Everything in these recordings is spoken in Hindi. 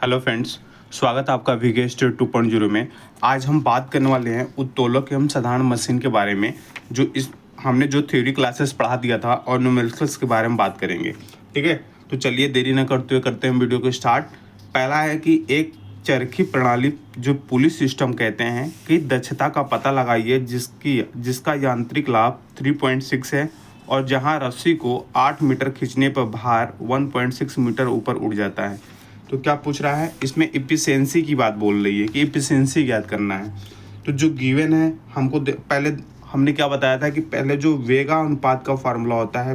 हेलो फ्रेंड्स, स्वागत है आपका विगेस्ट 2.0 में। आज हम बात करने वाले हैं उत्तोलक एवं साधारण मशीन के बारे में, जो इस हमने जो थ्योरी क्लासेस पढ़ा दिया था और न्यूमेरिकल्स के बारे में बात करेंगे। ठीक है, तो चलिए देरी न करते हुए करते हैं वीडियो को स्टार्ट। पहला है कि एक चरखी प्रणाली जो पुली सिस्टम कहते हैं कि दक्षता का पता लगाइए जिसका यांत्रिक लाभ 3.6 है और जहां रस्सी को 8 मीटर खींचने पर भार 1.6 मीटर ऊपर उड़ जाता है। तो क्या पूछ रहा है, इसमें इफिशियंसी की बात बोल रही है कि इफिशियंसी ज्ञात करना है। तो जो गिवन है हमको पहले हमने क्या बताया था कि पहले जो वेगा अनुपात का फार्मूला होता है,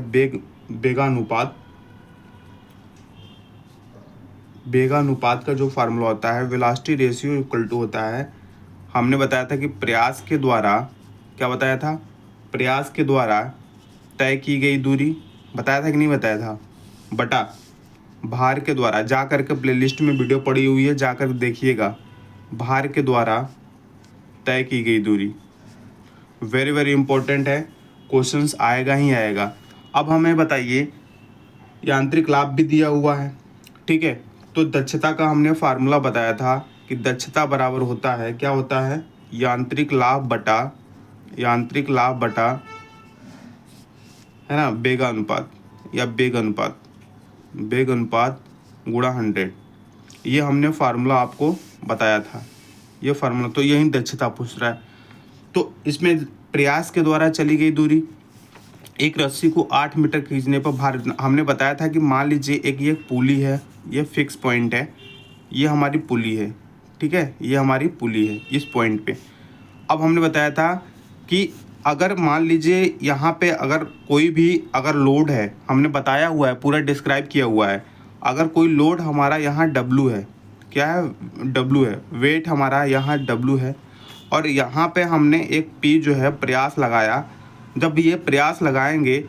वेगा अनुपात का जो फार्मूला होता है वेलोसिटी रेशियो इक्वल टू होता है, हमने बताया था कि प्रयास के द्वारा, क्या बताया था, प्रयास के द्वारा तय की गई दूरी, बताया था कि नहीं बताया था, बटा भार के द्वारा, जा करके प्लेलिस्ट में वीडियो पड़ी हुई है, जाकर देखिएगा, भार के द्वारा तय की गई दूरी। वेरी वेरी इंपॉर्टेंट है, क्वेश्चंस आएगा ही आएगा। अब हमें बताइए, यांत्रिक लाभ भी दिया हुआ है, ठीक है। तो दक्षता का हमने फार्मूला बताया था कि दक्षता बराबर होता है, क्या होता है, यांत्रिक लाभ बटा है ना वेगानुपात या वेग अनुपात गुणा 100। ये हमने फार्मूला आपको बताया था, ये फार्मूला। तो यही दक्षता पूछ रहा है। तो इसमें प्रयास के द्वारा चली गई दूरी, एक रस्सी को 8 मीटर खींचने पर भार, हमने बताया था कि मान लीजिए ये पुली है, ये फिक्स पॉइंट है, ये हमारी पुली है, ठीक है, ये हमारी पुली है इस पॉइंट पे। अब हमने बताया था कि अगर मान लीजिए यहाँ पे अगर कोई भी अगर लोड है, हमने बताया हुआ है, पूरा डिस्क्राइब किया हुआ है, अगर कोई लोड हमारा यहाँ W है, क्या है, W है, वेट हमारा यहाँ W है, और यहाँ पे हमने एक P जो है प्रयास लगाया। जब ये प्रयास लगाएंगे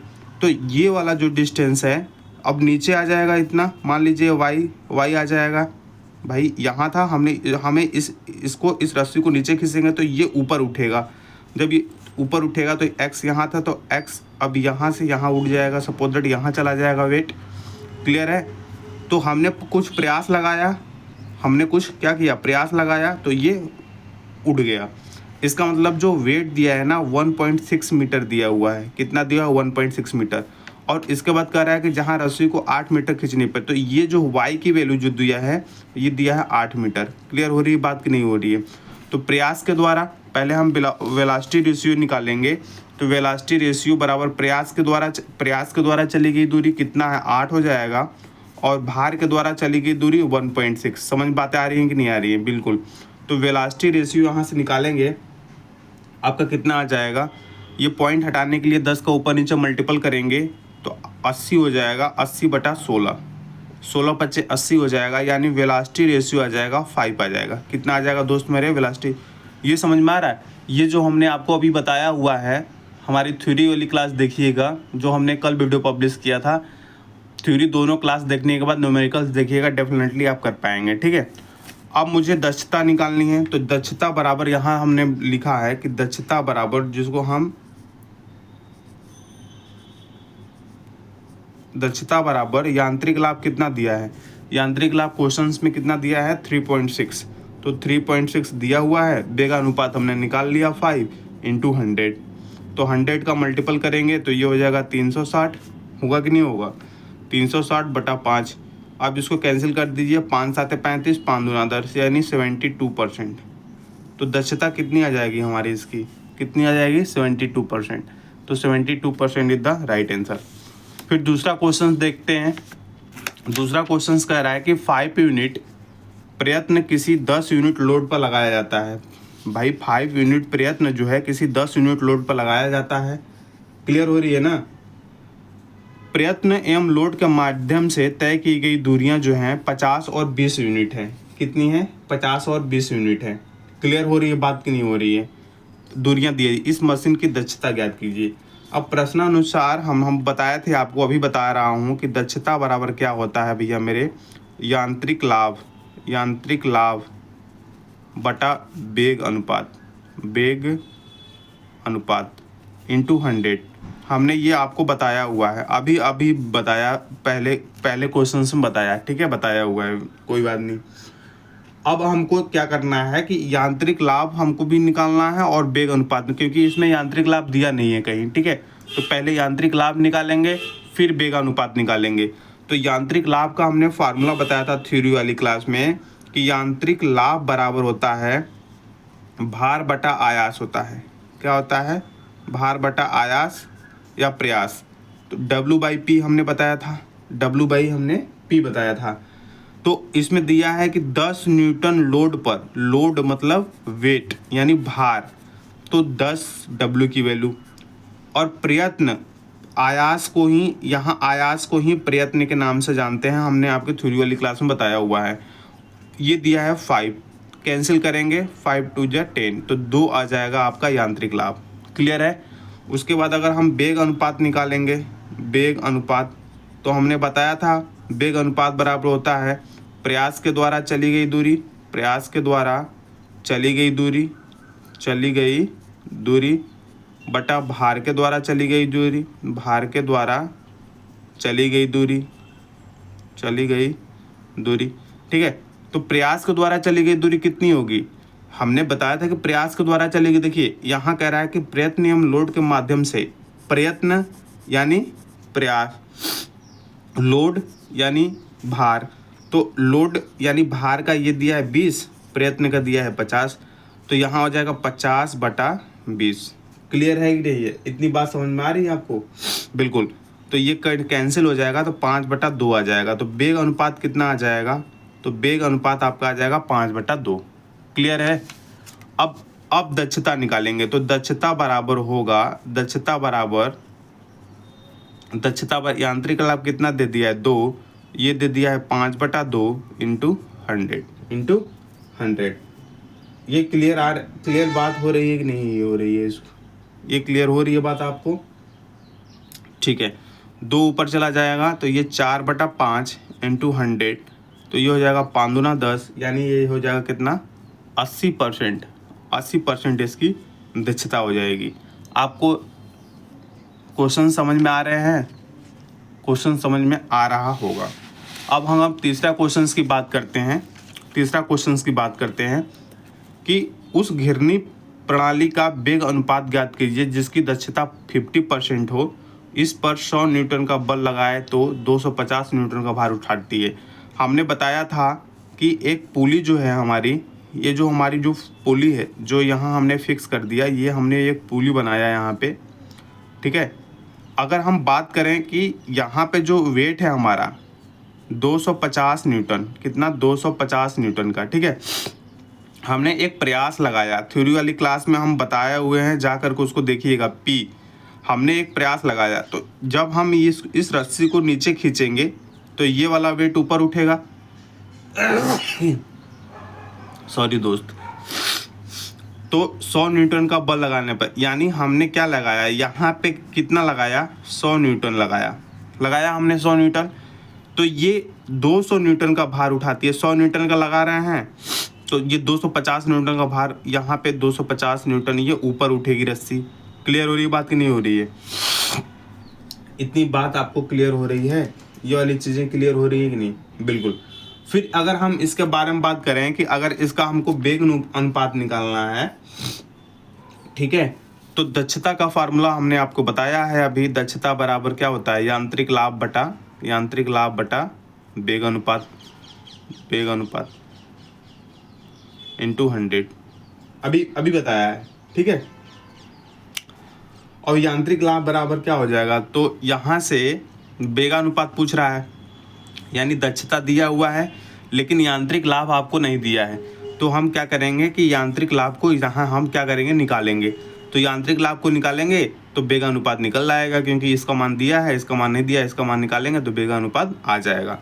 तो ये वाला जो डिस्टेंस है अब नीचे आ जाएगा इतना, मान लीजिए y आ जाएगा। भाई यहाँ था, हमें इस रस्सी को नीचे खींचेंगे तो ये ऊपर उठेगा, जब ये ऊपर उठेगा तो x यहाँ था, तो x अब यहाँ से यहाँ उड़ जाएगा, सपोज दैट यहाँ चला जाएगा वेट। क्लियर है। तो हमने कुछ प्रयास लगाया, हमने कुछ क्या किया, प्रयास लगाया, तो ये उड़ गया। इसका मतलब जो वेट दिया है ना 1.6 मीटर दिया हुआ है, कितना दिया, 1.6 मीटर। और इसके बाद कह रहा है कि जहाँ रस्सी को 8 मीटर खींचने पर, तो ये जो y की वैल्यू जो दिया है, ये दिया है 8 मीटर। क्लियर हो रही है बात कि नहीं हो रही है। तो प्रयास के द्वारा पहले हम वेलोसिटी रेशियो निकालेंगे। तो वेलोसिटी रेशियो बराबर प्रयास के द्वारा चली गई दूरी कितना है, 8 हो जाएगा, और भार के द्वारा चली गई दूरी 1.6। समझ बातें आ रही हैं कि नहीं आ रही है, बिल्कुल। तो वेलोसिटी रेशियो यहाँ से निकालेंगे, आपका कितना आ जाएगा, ये पॉइंट हटाने के लिए 10 का ऊपर नीचे मल्टीपल करेंगे तो 80 हो जाएगा, 80 बटा 16, 16 पच्चे 80 हो जाएगा, यानी वेलोसिटी रेशियो आ जाएगा 5 आ जाएगा। कितना आ जाएगा दोस्त मेरे वेलोसिटी, ये समझ में आ रहा है। ये जो हमने आपको अभी बताया हुआ है, हमारी थ्योरी वाली क्लास देखिएगा, जो हमने कल वीडियो पब्लिश किया था। थ्योरी दोनों क्लास देखने के बाद न्यूमेरिकल्स देखिएगा, डेफिनेटली आप कर पाएंगे, ठीक है। अब मुझे दक्षता निकालनी है, तो दक्षता बराबर यहाँ हमने लिखा है कि दक्षता बराबर, जिसको हम दक्षता बराबर यांत्रिक लाभ कितना दिया है, यांत्रिक लाभ क्वेश्चंस में कितना दिया है, 3.6। तो 3.6 दिया हुआ है, वेगानुपात हमने निकाल लिया 5 × 100। तो 100 का मल्टीपल करेंगे तो ये हो जाएगा 360, होगा कि नहीं होगा, 360 बटा 5। अब इसको कैंसिल कर दीजिए, 5 7 35, 5 दूना 10, यानी 72%। तो दक्षता कितनी आ जाएगी हमारी, इसकी कितनी आ जाएगी, 72%। तो 72% इज द राइट आंसर। फिर दूसरा क्वेश्चन देखते हैं। दूसरा क्वेश्चन कह रहा है कि 5 यूनिट प्रयत्न किसी 10 यूनिट लोड पर लगाया जाता है। भाई 5 यूनिट प्रयत्न जो है किसी 10 यूनिट लोड पर लगाया जाता है। क्लियर हो रही है ना। प्रयत्न एवं लोड के माध्यम से तय की गई दूरियां जो हैं 50 और 20 यूनिट है। कितनी है, 50 और 20 यूनिट है। क्लियर हो रही है बात कि नहीं हो रही है। दूरियां दी, इस मशीन की दक्षता ज्ञात कीजिए। अब प्रश्नानुसार हम बताए थे आपको, अभी बता रहा हूँ कि दक्षता बराबर क्या होता है भैया मेरे, यांत्रिक लाभ बटा वेग अनुपात इंटू 100। हमने ये आपको बताया हुआ है, अभी अभी बताया, पहले क्वेश्चन में बताया, ठीक है, बताया हुआ है, कोई बात नहीं। अब हमको क्या करना है कि यांत्रिक लाभ हमको भी निकालना है और वेग अनुपात, क्योंकि इसमें यांत्रिक लाभ दिया नहीं है कहीं, ठीक है। तो पहले यांत्रिक लाभ निकालेंगे, फिर वेग अनुपात निकालेंगे। तो यांत्रिक लाभ का हमने फार्मूला बताया था थ्योरी वाली क्लास में कि यांत्रिक लाभ बराबर होता है भार बटा आयास होता है। क्या होता है? भार बटा आयास या प्रयास। तो W/P हमने बताया था, W/ हमने P बताया था। तो इसमें दिया है कि 10 न्यूटन लोड पर, लोड मतलब वेट यानी भार, तो 10 W की वैल्यू, और प्रयत्न, आयास को ही, यहाँ आयास को ही प्रयत्न के नाम से जानते हैं, हमने आपके थ्योरी वाली क्लास में बताया हुआ है। ये दिया है 5, कैंसिल करेंगे 5 2 जा 10, तो 2 आ जाएगा आपका यांत्रिक लाभ। क्लियर है? उसके बाद अगर हम वेग अनुपात निकालेंगे, वेग अनुपात, तो हमने बताया था वेग अनुपात बराबर होता है प्रयास के द्वारा चली गई दूरी, प्रयास के द्वारा चली गई दूरी बटा भार के द्वारा चली गई दूरी, भार के द्वारा चली गई दूरी, ठीक है। तो प्रयास के द्वारा चली गई दूरी कितनी होगी? हमने बताया था कि प्रयास के द्वारा चलेगी। देखिए यहाँ कह रहा है कि प्रयत्न एवं लोड के माध्यम से, प्रयत्न यानी प्रयास, लोड यानी भार, तो लोड यानी भार का ये दिया है 20, प्रयत्न का दिया है 50, तो यहाँ हो जाएगा 50/20। क्लियर है कि नहीं? है इतनी बात समझ में आ रही है आपको? बिल्कुल। तो ये कैंसिल हो जाएगा, तो 5/2 आ जाएगा। तो वेग अनुपात कितना आ जाएगा? तो वेग अनुपात आपका आ जाएगा 5/2। क्लियर है? अब दक्षता निकालेंगे। तो दक्षता बराबर होगा, यांत्रिक लाभ कितना दे दिया है? 2, ये दे दिया है 5/2 इंटू 100। ये क्लियर बात हो रही है कि नहीं हो रही है? ये क्लियर हो रही है बात आपको? ठीक है। 2 ऊपर चला जाएगा, तो ये 4/5 इंटू 100, तो ये हो जाएगा 5 दूना 10, यानी ये हो जाएगा कितना? 80% इसकी दक्षता हो जाएगी। आपको क्वेश्चन समझ में आ रहे हैं? क्वेश्चन समझ में आ रहा होगा। अब हम तीसरा क्वेश्चन की बात करते हैं कि उस घिरनी प्रणाली का वेग अनुपात ज्ञात कीजिए जिसकी दक्षता 50% हो। इस पर 100 न्यूटन का बल लगाए तो 250 न्यूटन का भार उठाती है। हमने बताया था कि एक पुली जो है हमारी, ये जो हमारी जो पुली है, जो यहाँ हमने फिक्स कर दिया, ये हमने एक पुली बनाया यहाँ पे, ठीक है। अगर हम बात करें कि यहाँ पे जो वेट है हमारा 250 न्यूटन, कितना? 250 न्यूटन का, ठीक है। हमने एक प्रयास लगाया, थ्योरी वाली क्लास में हम बताए हुए हैं, जा कर के उसको देखिएगा। P हमने एक प्रयास लगाया, तो जब हम इस रस्सी को नीचे खींचेंगे तो ये वाला वेट ऊपर उठेगा। सॉरी दोस्त। तो 100 न्यूटन का बल लगाने पर, यानी हमने क्या लगाया यहाँ पे? कितना लगाया? 100 न्यूटन लगाया हमने 100 न्यूटन। तो ये 200 न्यूटन का भार उठाती है। 100 न्यूटन का लगा रहे हैं, तो ये 250 न्यूटन का भार, यहाँ पे 250 न्यूटन ये ऊपर उठेगी रस्सी। क्लियर हो रही है बात कि नहीं हो रही है? इतनी बात आपको क्लियर हो रही है? ये वाली चीज़ें क्लियर हो रही है कि नहीं? बिल्कुल। फिर अगर हम इसके बारे में बात करें कि अगर इसका हमको वेग अनुपात निकालना है, ठीक है, तो दक्षता का फार्मूला हमने आपको बताया है अभी। दक्षता बराबर क्या होता है? यांत्रिक लाभ बटा वेग अनुपात इंटू 100, अभी बताया है, ठीक है। और यांत्रिक लाभ बराबर क्या हो जाएगा? तो यहाँ से वेगानुपात पूछ रहा है, यानी दक्षता दिया हुआ है लेकिन यांत्रिक लाभ आपको नहीं दिया है। तो हम क्या करेंगे कि यांत्रिक लाभ को यहाँ हम क्या करेंगे? निकालेंगे। तो यांत्रिक लाभ को निकालेंगे तो वेगानुपात निकल आएगा, क्योंकि इसका मान दिया है, इसका मान नहीं दिया है, इसका मान निकालेंगे तो वेगानुपात आ जाएगा।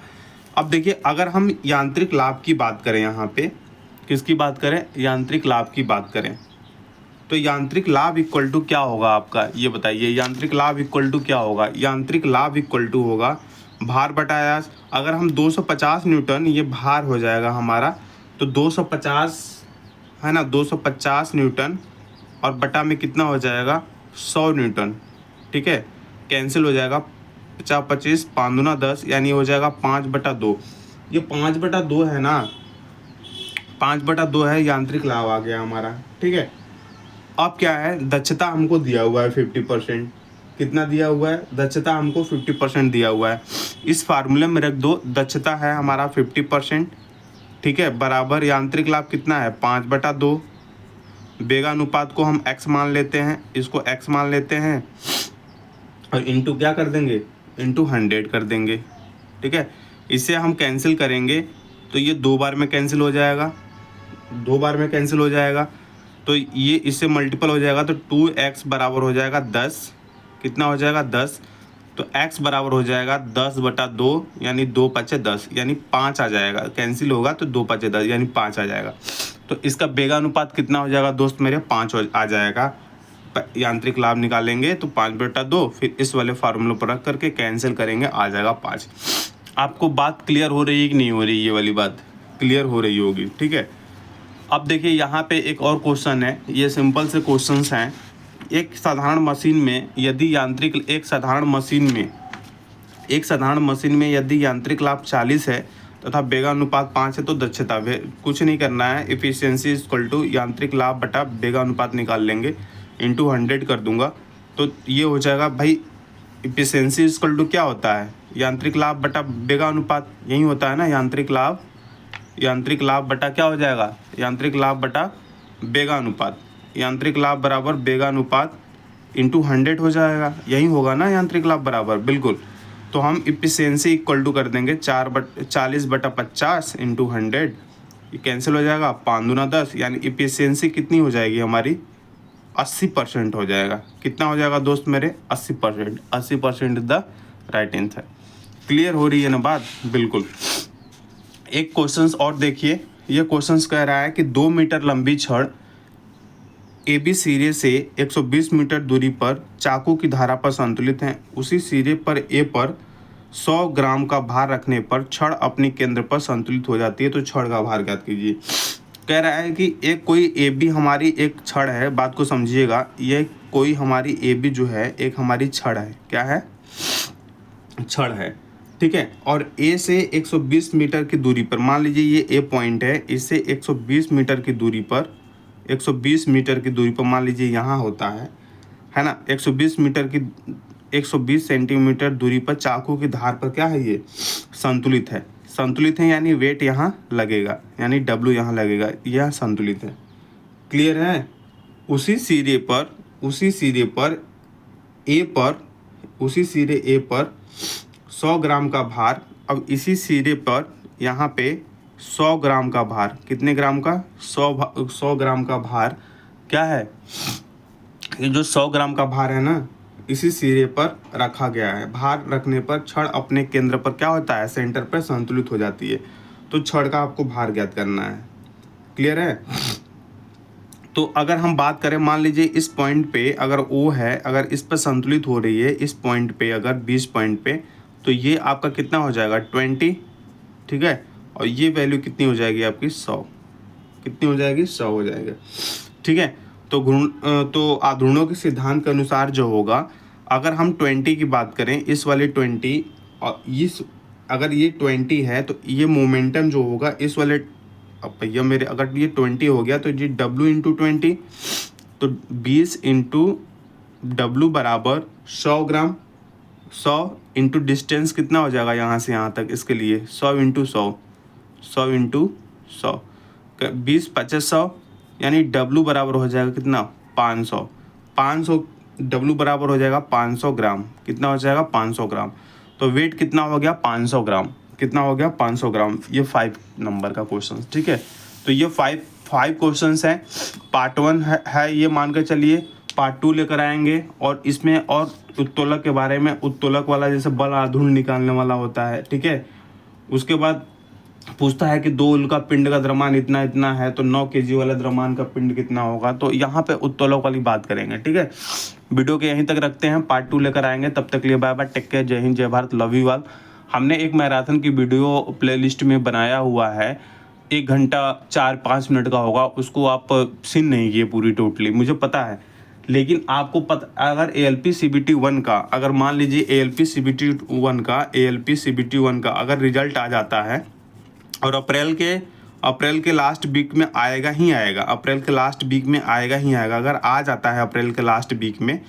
अब देखिए, अगर हम यांत्रिक लाभ की बात करें, यहाँ पे किसकी बात करें? यांत्रिक लाभ की बात करें, तो यांत्रिक लाभ इक्वल टू क्या होगा आपका? ये बताइए, यांत्रिक लाभ इक्वल टू क्या होगा? यांत्रिक लाभ इक्वल टू होगा भार बटा आयास। अगर हम 250 न्यूटन, ये भार हो जाएगा हमारा, तो 250 है ना, 250 न्यूटन और बटा में कितना हो जाएगा? 100 न्यूटन, ठीक है। कैंसिल हो जाएगा, 50 25 5 दूना 10, यानी हो जाएगा 5/2। ये 5/2 है ना, 5/2 है, यांत्रिक लाभ आ गया हमारा। ठीक है, अब क्या है, दक्षता हमको दिया हुआ है 50%। कितना दिया हुआ है, दक्षता हमको 50% दिया हुआ है। इस फार्मूले में रख दो, दक्षता है हमारा 50%, ठीक है, बराबर यांत्रिक लाभ कितना है 5/2। वेगानुपात को हम x मान लेते हैं, इसको x मान लेते हैं, और इंटू क्या कर देंगे, इंटू 100 कर देंगे। ठीक है, इसे हम कैंसिल करेंगे तो ये 2 बार में कैंसिल हो जाएगा, 2 बार में कैंसिल हो जाएगा, तो ये इससे मल्टीपल हो जाएगा, तो 2x बराबर हो जाएगा 10। कितना हो जाएगा 10, तो x बराबर हो जाएगा 10/2, यानी 2 5 10, यानी 5 आ जाएगा। कैंसिल होगा तो 2 5 10, यानी 5 आ जाएगा। तो इसका वेगानुपात कितना हो जाएगा दोस्त मेरे, 5 आ जाएगा। यांत्रिक लाभ निकालेंगे तो 5/2, फिर इस वाले फार्मूले पर रख करके कैंसिल करेंगे, आ जाएगा 5। आपको बात क्लियर हो रही है कि नहीं हो रही, ये वाली बात क्लियर हो रही होगी। ठीक है, अब देखिए यहाँ पे एक और क्वेश्चन है, ये सिंपल से क्वेश्चंस हैं। एक साधारण मशीन में यदि एक साधारण मशीन में यदि यांत्रिक लाभ 40 है तथा वेगानुपात 5 है, तो दक्षता कुछ नहीं करना है, एफिशिएंसी इक्वल टू यांत्रिक लाभ बटा वेगानुपात निकाल लेंगे, इंटू 100 कर दूंगा, तो ये हो जाएगा भाई। एफिशिएंसी इक्वल टू क्या होता है, यांत्रिक लाभ बटा वेगानुपात, यही होता है ना, यांत्रिक लाभ बटा क्या हो जाएगा, यांत्रिक लाभ बटा वेगानुपात। यांत्रिक लाभ बराबर वेगानुपात इंटू 100 हो जाएगा, यही होगा ना यांत्रिक लाभ बराबर, बिल्कुल। तो हम एफिशिएंसी इक्वल टू कर देंगे 40/50 इंटू 100, ये कैंसिल हो जाएगा, 5 दूना 10, यानी एफिशिएंसी कितनी हो जाएगी हमारी, 80% हो जाएगा। कितना हो जाएगा दोस्त मेरे, 80%। 80% is the right answer. Clear हो रही है ना बात, बिल्कुल। एक क्वेश्चंस और देखिए, ये क्वेश्चंस कह रहा है कि 2 मीटर लंबी छड़ AB सिरे से 120 मीटर दूरी पर चाकू की धारा पर संतुलित है। उसी सिरे पर A पर 100 ग्राम का भार रखने पर छड़ अपनी केंद्र पर संतुलित हो जाती है, तो छड़ का भार ज्ञात कीजिए। कह रहा है कि एक कोई AB हमारी एक छड़ है, बात को समझिएगा, ये कोई हमारी AB जो है एक हमारी छड़ है, क्या है, छड़ है। ठीक है, और A से 120 मीटर की दूरी पर, मान लीजिए ये A पॉइंट है, इससे 120 मीटर की दूरी पर, 120 मीटर की दूरी पर मान लीजिए यहाँ होता है ना, 120 सेंटीमीटर दूरी पर चाकू की धार पर क्या है, ये संतुलित है, यानी वेट यहाँ लगेगा, यानी W यहाँ लगेगा, यह संतुलित है। क्लियर है। उसी सिरे A पर 100 ग्राम का भार, अब इसी सिरे पर यहाँ पे 100 ग्राम का भार, कितने ग्राम का, 100 ग्राम का भार क्या है, ये जो 100 ग्राम का भार है ना, इसी सिरे पर रखा गया है। भार रखने पर छड़ अपने केंद्र पर क्या होता है, सेंटर पर संतुलित हो जाती है। तो छड़ का आपको भार ज्ञात करना है। क्लियर है। तो अगर हम बात करें, मान लीजिए इस पॉइंट पे अगर O है, अगर इस पर संतुलित हो रही है, इस पॉइंट पे अगर 20 पॉइंट पे, तो ये आपका कितना हो जाएगा 20। ठीक है, और ये वैल्यू कितनी हो जाएगी आपकी 100, कितनी हो जाएगी 100 हो जाएगा। ठीक है, तो आघूर्णों के सिद्धांत के अनुसार जो होगा, अगर हम 20 की बात करें, इस वाले 20 और इस, अगर ये 20 है तो ये मोमेंटम जो होगा इस वाले, अब भैया मेरे अगर ये 20 हो गया तो ये W इंटू 20, तो 20 इंटू W बराबर 100 ग्राम, 100 इंटू डिस्टेंस कितना हो जाएगा यहाँ से यहाँ तक, इसके लिए 100 इंटू 100, 100 इंटू 100, 20 50 100, यानी W बराबर हो जाएगा कितना 500 W बराबर हो जाएगा 500 ग्राम, कितना हो जाएगा 500 ग्राम। तो वेट कितना हो गया 500 ग्राम, कितना हो गया 500 ग्राम। ये 5 नंबर का क्वेश्चन। ठीक है, तो ये 5 क्वेश्चंस हैं। पार्ट 1 है ये मान कर चलिए, पार्ट 2 लेकर आएंगे, और इसमें और उत्तोलक के बारे में, उत्तोलक वाला जैसे बल आघूर्ण निकालने वाला होता है। ठीक है, उसके बाद पूछता है कि 2 उल्का पिंड का द्रव्यमान इतना इतना है, तो 9 kg वाला द्रव्यमान का पिंड कितना होगा, तो यहाँ पे उत्तोलक वाली बात करेंगे। ठीक है, वीडियो के यहीं तक रखते हैं, पार्ट 2 लेकर आएंगे। तब तक के लिए बाय बाय, टेक केयर, जय हिंद, जय भारत, लव यू ऑल। हमने एक मैराथन की वीडियो प्लेलिस्ट में बनाया हुआ है, 1 घंटा 4-5 मिनट का होगा, उसको आप सीन नहीं किए पूरी टोटली, मुझे पता है, लेकिन आपको पता, अगर ALP CBT 1 का, अगर मान लीजिए ALP CBT 1 का अगर रिजल्ट आ जाता है और अप्रैल के लास्ट वीक में आएगा ही आएगा, अप्रैल के लास्ट वीक में आएगा ही आएगा, अगर आ जाता है अप्रैल के लास्ट वीक में,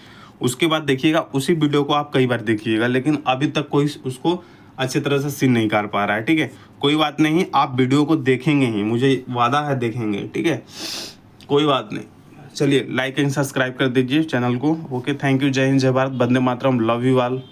उसके बाद देखिएगा उसी वीडियो को आप कई बार देखिएगा, लेकिन अभी तक कोई उसको अच्छी तरह से सीन नहीं कर पा रहा है। ठीक है, कोई बात नहीं, आप वीडियो को देखेंगे ही, मुझे वादा है देखेंगे। ठीक है, कोई बात नहीं। चलिए लाइक एंड सब्सक्राइब कर दीजिए चैनल को। ओके, थैंक यू, जय हिंद, जय Bharat, Vande Mataram, love you all.